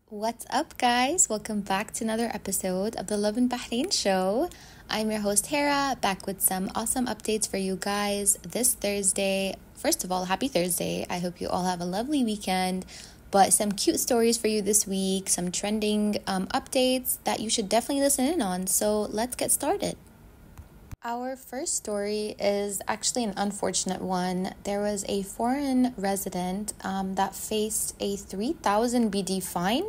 What's up, guys? Welcome back to another episode of the Love in Bahrain show. I'm your host, Hera, back with some awesome updates for you guys this Thursday. First of all, happy Thursday. I hope you all have a lovely weekend, but some cute stories for you this week, some trending updates that you should definitely listen in on. So let's get started. Our first story is actually an unfortunate one. There was a foreign resident that faced a 3,000 BD fine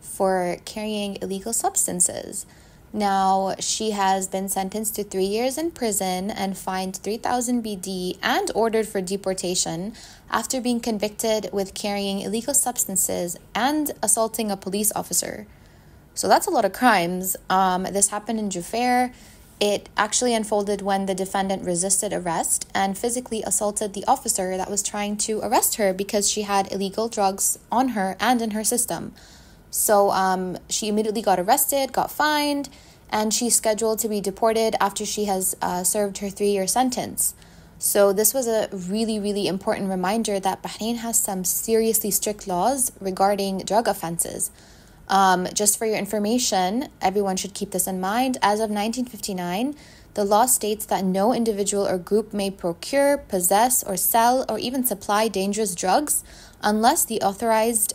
for carrying illegal substances. Now, she has been sentenced to 3 years in prison and fined 3,000 BD and ordered for deportation after being convicted with carrying illegal substances and assaulting a police officer. So that's a lot of crimes. This happened in Jufair. It actually unfolded when the defendant resisted arrest and physically assaulted the officer that was trying to arrest her because she had illegal drugs on her and in her system. So she immediately got arrested, got fined, and she's scheduled to be deported after she has served her 3-year sentence. So this was a really, really important reminder that Bahrain has some seriously strict laws regarding drug offenses. Just for your information, everyone should keep this in mind. As of 1959, the law states that no individual or group may procure, possess, or sell, or even supply dangerous drugs unless the authorized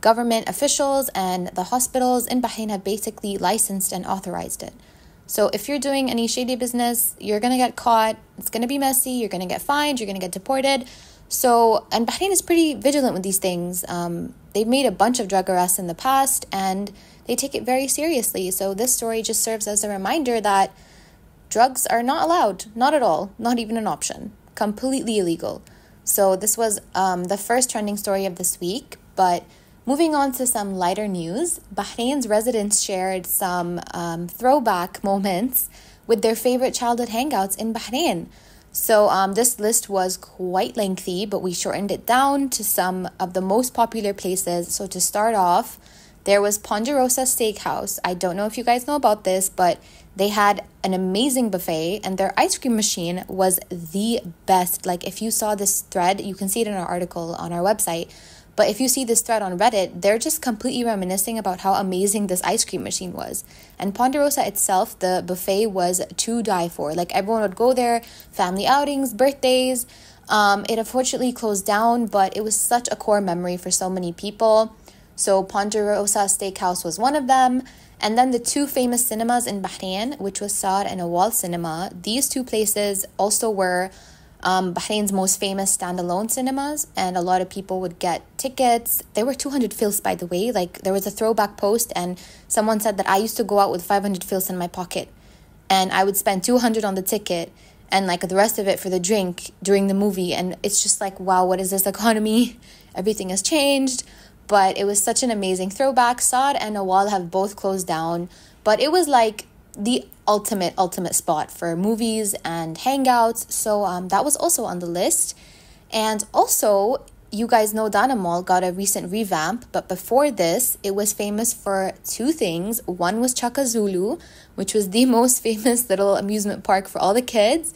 government officials and the hospitals in Bahrain have basically licensed and authorized it. So if you're doing any shady business, you're going to get caught. It's going to be messy. You're going to get fined. You're going to get deported. And Bahrain is pretty vigilant with these things. They've made a bunch of drug arrests in the past and they take it very seriously. So this story just serves as a reminder that drugs are not allowed, not at all, not even an option, completely illegal. So this was the first trending story of this week. But moving on to some lighter news, Bahrain's residents shared some throwback moments with their favorite childhood hangouts in Bahrain. So this list was quite lengthy, but we shortened it down to some of the most popular places. So to start off, there was Ponderosa Steakhouse. I don't know if you guys know about this, but they had an amazing buffet and their ice cream machine was the best. Like if you saw this thread, you can see it in our article on our website. But if you see this thread on Reddit, they're just completely reminiscing about how amazing this ice cream machine was. And Ponderosa itself, the buffet was to die for. Like everyone would go there, family outings, birthdays. It unfortunately closed down, but it was such a core memory for so many people. So Ponderosa Steakhouse was one of them. And then the two famous cinemas in Bahrain, which was Saar and Awal Cinema. These two places also were Bahrain's most famous standalone cinemas, and a lot of people would get tickets. They were 200 fils, by the way. Like there was a throwback post and someone said that I used to go out with 500 fils in my pocket and I would spend 200 on the ticket and like the rest of it for the drink during the movie. And it's just like, wow, what is this economy? Everything has changed. But it was such an amazing throwback. Saad and Nawal have both closed down, but it was like the ultimate spot for movies and hangouts. So that was also on the list. And also, you guys know Dana Mall got a recent revamp, but before this, it was famous for two things. One was Chaka Zulu, which was the most famous little amusement park for all the kids,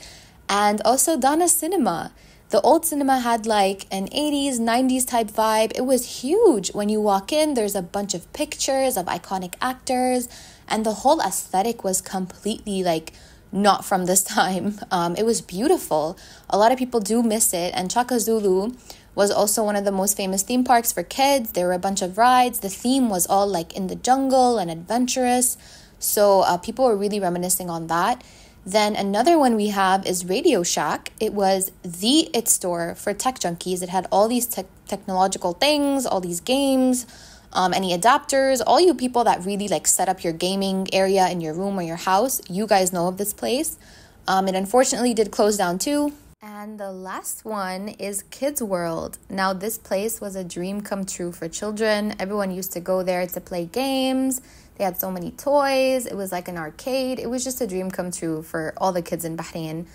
and also Dana Cinema. The old cinema had like an 80s, 90s type vibe. It was huge. When you walk in, there's a bunch of pictures of iconic actors, and the whole aesthetic was completely like not from this time. It was beautiful. A lot of people do miss it. And Chaka Zulu was also one of the most famous theme parks for kids. There were a bunch of rides. The theme was all like in the jungle and adventurous. So people were really reminiscing on that. Then another one we have is Radio Shack. It was the it store for tech junkies. It had all these technological things, all these games, any adapters. All you people that really like set up your gaming area in your room or your house, you guys know of this place. It unfortunately did close down too. And the last one is Kids World. Now this place was a dream come true for children. Everyone used to go there to play games. They had so many toys. It was like an arcade. It was just a dream come true for all the kids in Bahrain.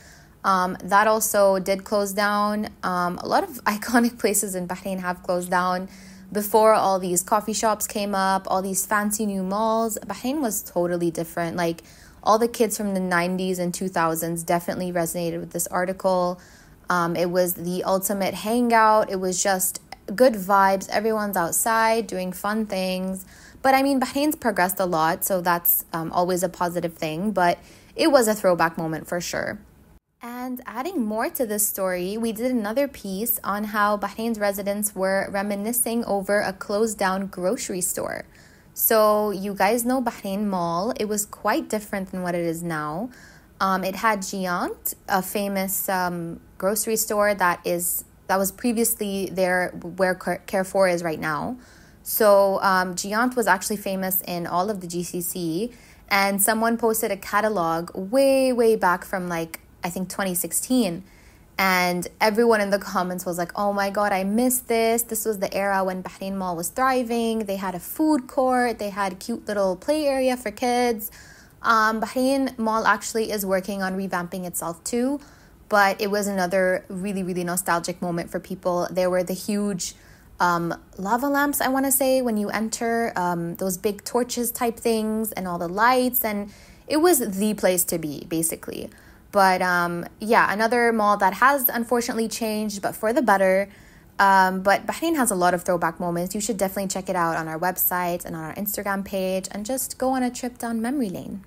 That also did close down. A lot of iconic places in Bahrain have closed down. Before all these coffee shops came up, all these fancy new malls, Bahrain was totally different. Like all the kids from the 90s and 2000s definitely resonated with this article. It was the ultimate hangout. It was just good vibes. Everyone's outside doing fun things. But I mean, Bahrain's progressed a lot, so that's always a positive thing. But it was a throwback moment for sure. And adding more to this story, we did another piece on how Bahrain's residents were reminiscing over a closed down grocery store. So you guys know Bahrain Mall. It was quite different than what it is now. It had Giant, a famous grocery store that was previously there where Carrefour is right now. So Giant was actually famous in all of the GCC, and someone posted a catalog way back from like I think 2016, and everyone in the comments was like, oh my god, I missed this. This was the era when Bahrain Mall was thriving. They had a food court, they had a cute little play area for kids. Bahrain Mall actually is working on revamping itself too, but it was another really nostalgic moment for people. There were the huge lava lamps, I want to say, when you enter, those big torches type things and all the lights, and it was the place to be basically. But yeah, another mall that has unfortunately changed, but for the better. But Bahrain has a lot of throwback moments. You should definitely check it out on our website and on our Instagram page, and just go on a trip down memory lane.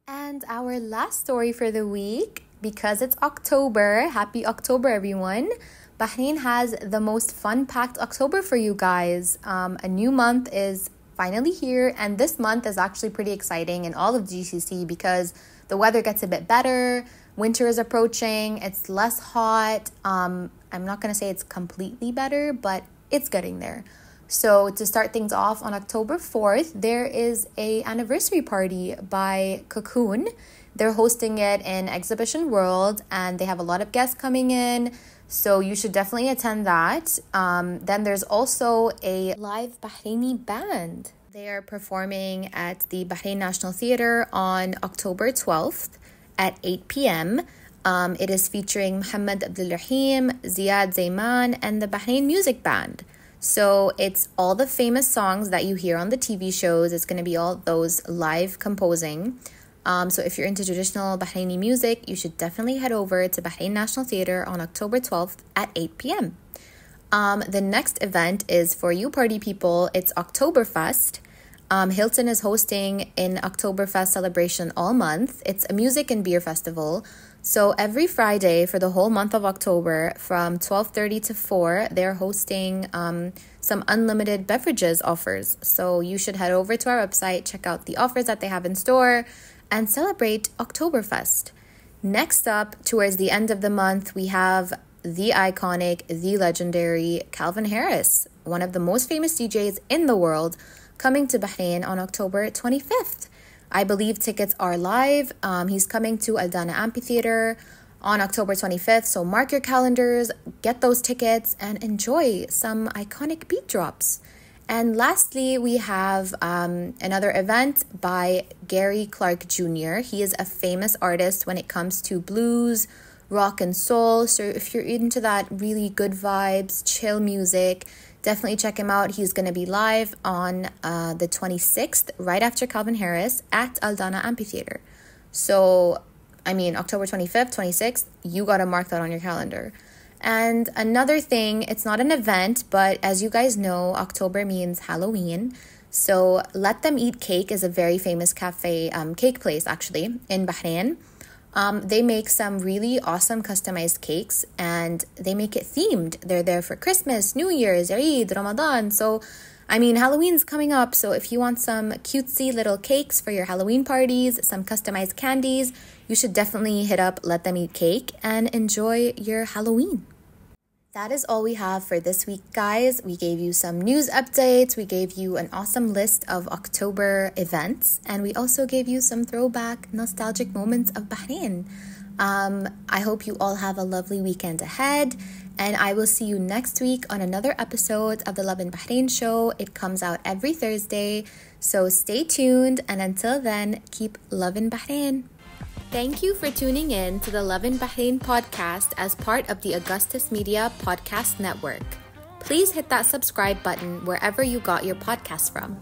And our last story for the week, because it's October, happy October everyone. Bahrain has the most fun-packed October for you guys. A new month is finally here, and this month is actually pretty exciting in all of GCC because the weather gets a bit better, winter is approaching, it's less hot. I'm not going to say it's completely better, but it's getting there. So to start things off on October 4th, there is a anniversary party by Cocoon. They're hosting it in Exhibition World, and they have a lot of guests coming in. So you should definitely attend that. Then there's also a live Bahraini band. They are performing at the Bahrain National Theatre on October 12th at 8 p.m. It is featuring Mohammed Abdul Rahim, Ziad Zayman, and the Bahrain Music Band. So it's all the famous songs that you hear on the TV shows. It's going to be all those live composing. So if you're into traditional Bahraini music, you should definitely head over to Bahrain National Theatre on October 12th at 8 p.m. The next event is for you party people. It's Oktoberfest. Hilton is hosting an Oktoberfest celebration all month. It's a music and beer festival. So every Friday for the whole month of October from 12:30 to 4, they're hosting some unlimited beverages offers. So you should head over to our website, check out the offers that they have in store, and celebrate Oktoberfest. Next up, towards the end of the month, we have the iconic, the legendary Calvin Harris, one of the most famous DJs in the world, coming to Bahrain on October 25th. I believe tickets are live. He's coming to Aldana Amphitheater on October 25th. So mark your calendars, get those tickets, and enjoy some iconic beat drops. And lastly, we have another event by Gary Clark Jr. He is a famous artist when it comes to blues, rock, and soul. So if you're into that really good vibes, chill music, definitely check him out. He's going to be live on the 26th, right after Calvin Harris at Aldana Amphitheater. So, I mean, October 25th, 26th, you got to mark that on your calendar. And another thing, it's not an event, but as you guys know, October means Halloween. So Let Them Eat Cake is a very famous cafe, cake place actually, in Bahrain. They make some really awesome customized cakes, and they make it themed. They're there for Christmas, New Year's, Eid, Ramadan. So, I mean, Halloween's coming up. So if you want some cutesy little cakes for your Halloween parties, some customized candies, you should definitely hit up Let Them Eat Cake and enjoy your Halloween. That is all we have for this week, guys. We gave you some news updates. We gave you an awesome list of October events. And we also gave you some throwback, nostalgic moments of Bahrain. I hope you all have a lovely weekend ahead. And I will see you next week on another episode of the Love in Bahrain show. It comes out every Thursday. So stay tuned. And until then, keep loving Bahrain. Thank you for tuning in to the Love in Bahrain podcast as part of the Augustus Media Podcast Network. Please hit that subscribe button wherever you got your podcast from.